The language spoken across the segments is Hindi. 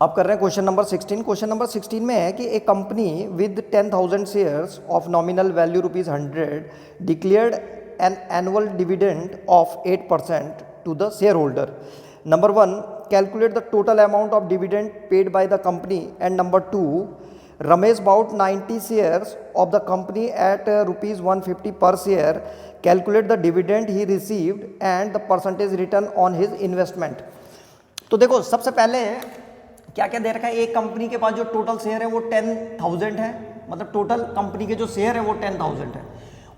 अब कर रहे हैं क्वेश्चन नंबर 16। क्वेश्चन नंबर 16 में है कि a company with 10,000 shares of nominal value ₹100 declared an annual dividend of 8% to the share holder. Number 1, calculate the total amount of dividend paid by the company. And number 2, Ramesh bought 90 shares of the company at ₹150 per share. Calculate the dividend he received and the percentage return on his investment. तो देखो सबसे पहले क्या क्या दे रखा है, एक कंपनी के पास जो टोटल शेयर है वो 10,000 है, मतलब टोटल कंपनी के जो शेयर है वो 10,000 है,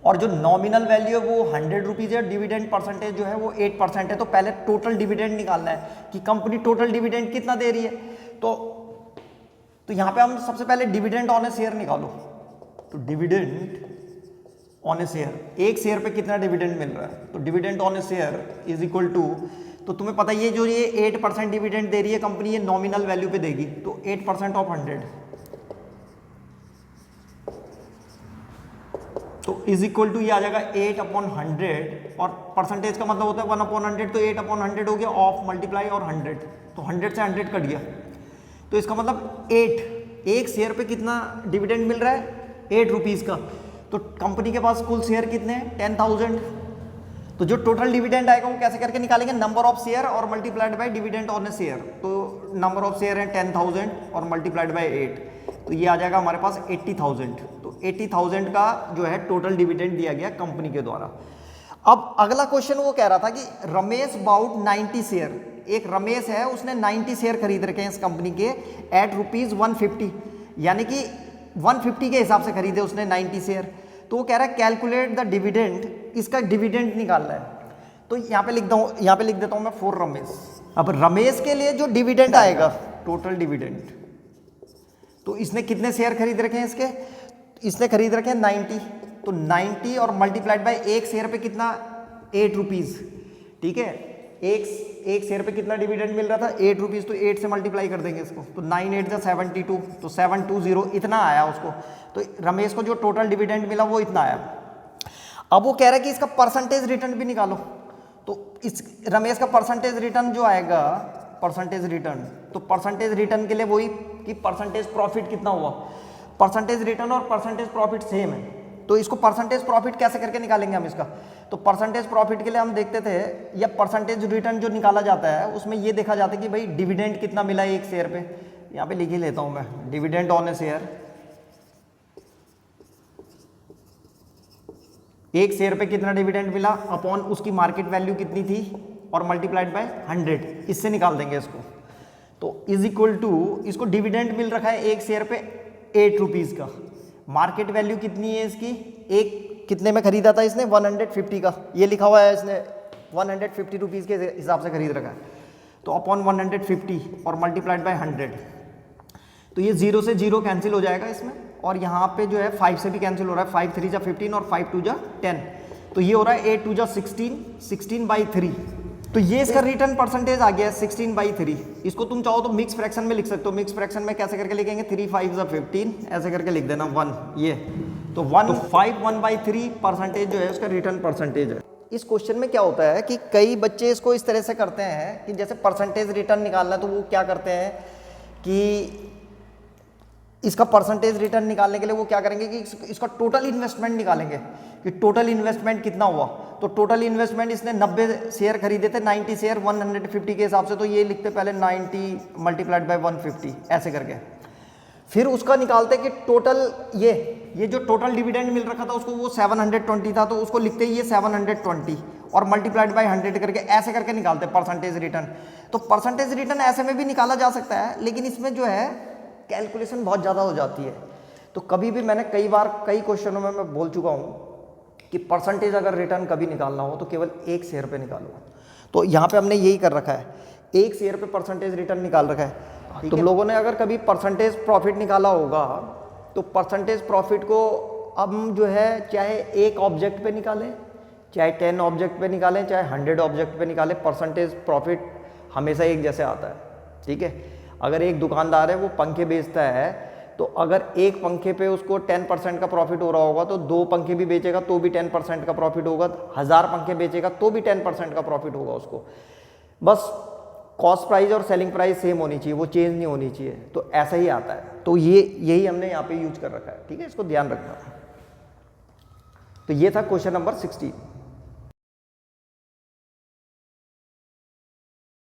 और जो नॉमिनल वैल्यू है वो ₹100 है, डिविडेंड परसेंटेज जो है वो 8% है। तो पहले टोटल डिविडेंड निकालना है कि कंपनी टोटल डिविडेंड कितना दे रही है। तो यहाँ पे हम सबसे पहले डिविडेंड ऑन ए शेयर निकालो। तो डिविडेंड ऑन ए शेयर, एक शेयर पे कितना डिविडेंड मिल रहा है, तो dividend on a share is equal to, तो तुम्हें पता है जो ये 8% डिविडेंड दे रही है कंपनी, ये नॉमिनल वैल्यू पे देगी, तो 8% ऑफ 100 तो इज इक्वल टू ये आ जाएगा 8/100, और परसेंटेज का मतलब होता है 1/100, तो 8/100 हो गया, ऑफ मल्टीप्लाई और 100, तो 100 से 100 कट गया। तो इसका मतलब 8, एक शेयर पे कितना डिविडेंड मिल रहा है, ₹8 का। तो कंपनी के पास कुल शेयर कितने हैं, 10,000। तो जो टोटल डिविडेंड आएगा वो कैसे करके निकालेंगे, नंबर ऑफ शेयर और multiplied by dividend on a share. तो नंबर ऑफ शेयर है 10,000 और मल्टीप्लाइड बाय 8, तो ये आ जाएगा हमारे पास 80,000। तो 80,000 का जो है टोटल डिविडेंड दिया गया कंपनी के द्वारा। अब अगला क्वेश्चन वो कह रहा था कि रमेश बाउट 90 शेयर, एक रमेश है उसने 90 शेयर खरीद रखे हैं इस कंपनी के एट ₹150, यानी कि 150 के हिसाब से खरीदे उसने 90 शेयर। तो वो कह रहा है कैलकुलेट द डिविडेंड, इसका डिविडेंड निकालना है। तो यहाँ पे लिख देता हूँ मैं फॉर रमेश। अब रमेश के लिए जो डिविडेंड आएगा, टोटल डिविडेंड, तो इसने कितने शेयर खरीद रखे हैं इसके, इसने खरीद रखे हैं 90, तो 90 और मल्टीप्लाइड बाय एक शेयर पे कितना, ₹8, ठीक है। एक शेयर पे कितना डिविडेंड मिल रहा था, ₹8, तो 8 से मल्टीप्लाई कर देंगे इसको, तो 9 8 72, तो 720 इतना आया उसको। तो रमेश को जो टोटल डिविडेंड मिला वो इतना आया। अब वो कह रहा है कि इसका परसेंटेज रिटर्न भी निकालो। तो इस रमेश का परसेंटेज रिटर्न जो आएगा, परसेंटेज रिटर्न, तो परसेंटेज रिटर्न के लिए वही कि परसेंटेज प्रॉफिट कितना हुआ, परसेंटेज रिटर्न और परसेंटेज प्रॉफिट सेम है। तो इसको परसेंटेज प्रॉफिट कैसे करके निकालेंगे हम इसका, तो परसेंटेज प्रॉफिट के लिए हम देखते थे, या परसेंटेज रिटर्न जो निकाला जाता है उसमें ये देखा जाता है कि भाई डिविडेंड कितना मिला है एक शेयर पे। यहाँ पे लिख ही लेता हूँ मैं, डिविडेंड ऑन ए शेयर, एक शेयर पे कितना डिविडेंड मिला अपॉन उसकी मार्केट वैल्यू कितनी थी और मल्टीप्लाइड बाय 100, इससे निकाल देंगे इसको। तो इज इक्वल टू, इसको डिविडेंड मिल रखा है एक शेयर पे ₹8 का, मार्केट वैल्यू कितनी है इसकी, एक कितने में खरीदा था इसने, 150 का, ये लिखा हुआ है इसने ₹150 के हिसाब से खरीद रखा है। तो अपॉन 150 और मल्टीप्लाइड बाय 100, तो ये 0 से 0 कैंसिल हो जाएगा इसमें, और यहाँ पे जो है 5 से भी कैंसिल हो रहा है, 5 3 जा 15 और 5 2 जा 10, तो ये हो रहा है 8 2 जा 16, 16/3। तो ये इसका रिटर्न परसेंटेज आ गया है 16/3। इसको तुम चाहो तो मिक्स फ्रैक्शन में लिख सकते हो। मिक्स फ्रैक्शन में कैसे करके लिखेंगे, 3 5 जा 15, ऐसे करके लिख देना 1, ये तो 1/3 परसेंटेज जो है उसका रिटर्न परसेंटेज है। इस क्वेश्चन में क्या होता है कि कई बच्चे इसको इस तरह से करते हैं कि जैसे परसेंटेज रिटर्न निकालना है तो वो क्या करते हैं कि इसका परसेंटेज रिटर्न निकालने के लिए वो क्या करेंगे कि इसका टोटल इन्वेस्टमेंट निकालेंगे कि टोटल इन्वेस्टमेंट कितना हुआ। तो टोटल इन्वेस्टमेंट इसने 90 शेयर खरीदे थे, 90 शेयर 150 के हिसाब से, तो ये लिखते पहले 90 मल्टीप्लाइड बाय 150 ऐसे करके, फिर उसका निकालते कि टोटल ये जो टोटल डिविडेंड मिल रखा था उसको वो 720 था, तो उसको लिखते ये 720 और मल्टीप्लाइड बाय 100 करके ऐसे करके निकालते परसेंटेज रिटर्न। तो परसेंटेज रिटर्न ऐसे में भी निकाला जा सकता है, लेकिन इसमें जो है कैलकुलेशन बहुत ज़्यादा हो जाती है। तो कभी भी मैंने कई बार कई क्वेश्चनों में मैं बोल चुका हूँ कि परसेंटेज अगर रिटर्न कभी निकालना हो तो केवल एक शेयर पे निकालो। तो यहाँ पे हमने यही कर रखा है, एक शेयर पे परसेंटेज रिटर्न निकाल रखा है। तुम लोगों ने अगर कभी परसेंटेज प्रॉफिट निकाला होगा तो परसेंटेज प्रॉफिट को हम जो है चाहे एक ऑब्जेक्ट पे निकालें, चाहे 10 ऑब्जेक्ट पे निकालें, चाहे 100 ऑब्जेक्ट पे निकालें, परसेंटेज प्रॉफिट हमेशा एक जैसे आता है, ठीक है। अगर एक दुकानदार है वो पंखे बेचता है, तो अगर एक पंखे पे उसको 10% का प्रॉफिट हो रहा होगा तो 2 पंखे भी बेचेगा तो भी 10% का प्रॉफिट होगा, 1000 पंखे बेचेगा तो भी 10% का प्रॉफिट होगा उसको। बस कॉस्ट प्राइस और सेलिंग प्राइस सेम होनी चाहिए, वो चेंज नहीं होनी चाहिए, तो ऐसा ही आता है। तो ये यही हमने यहाँ पे यूज कर रखा है, ठीक है, इसको ध्यान रखना। तो ये था क्वेश्चन नंबर 16।